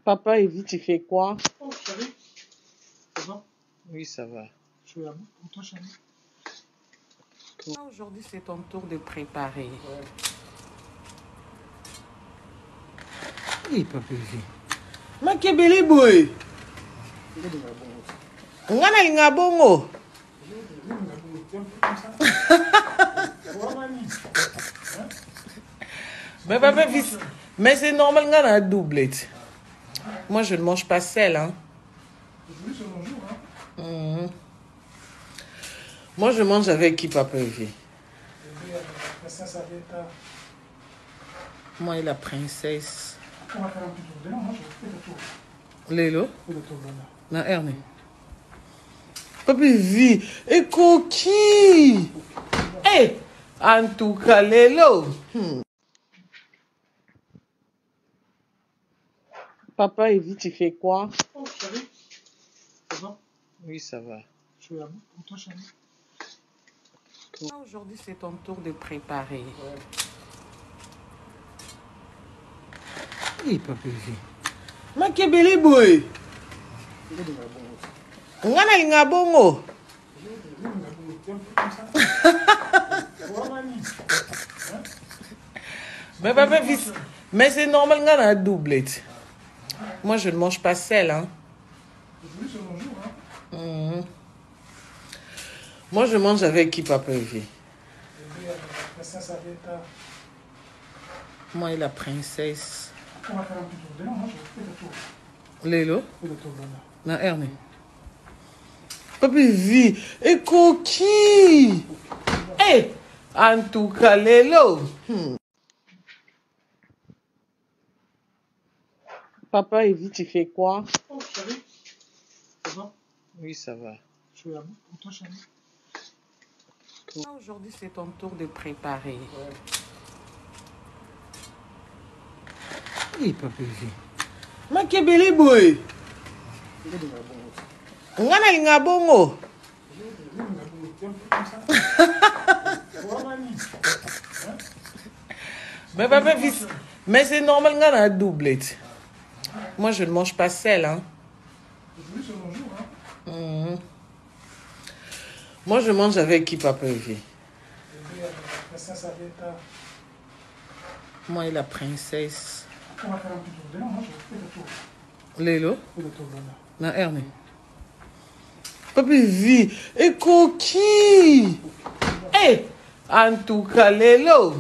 Papa, Evie, tu fais quoi? Oh, chérie, ça va? Oui, ça va. Je suis là pour toi, chérie. Aujourd'hui, c'est ton tour de préparer. Ouais. Oui, Papa Evie. Makebele boy. Ngana linga bongo. Mais Papa Evie, mais c'est normal, ngana doublette. Moi, je ne mange pas sel, hein. Aujourd'hui, c'est mon jour, hein. Moi, je mange avec qui, Papa Evie? La princesse Arietta. Moi et la princesse. On va faire un petit tour dedans, moi, je fais le tour. Lelo? Fais le tour là. Na Erne. Papa Evie, et coquille. Eh, en tout cas, Lelo. Papa Evie, tu fais quoi? Oh, chérie, ça va? Oui, ça va. Je suis là pour toi, chérie. Aujourd'hui, c'est ton tour de préparer. Ouais. Oui, Papa Evie. Makebele boy. Ngana linga bongo. Mais Papa Evie, mais c'est normal, ngana doublette. Moi, je ne mange pas sel, hein. Aujourd'hui, c'est mon jour, hein. Moi, je mange avec qui, Papa Evie? La princesse Arietta. Moi et la princesse. On va faire un petit tour dedans, moi, je fais le tour. Lelo? Fais le tour là. Na Erne. Papa Evie, et coquille. Eh, en tout cas, Lelo. Papa Evie, tu fais quoi? Oh, chérie, ça va? Oui, ça va. Je suis là pour toi, chérie. Aujourd'hui, c'est ton tour de préparer. Ouais. Oui, Papa Evie. Makebele boy. Ngana linga bongo. Mais Papa Evie, mais c'est normal, ngana doublette. Moi, je ne mange pas sel, hein. Aujourd'hui, c'est mon jour, hein. Moi, je mange avec qui, Papa Evie? La princesse Arietta. Moi et la princesse. On va faire un petit tour dedans, moi, je fais le tour. Lelo? Fais le tour là. Na Erne. Papa Evie, et coquille. Eh, en tout cas, Lelo.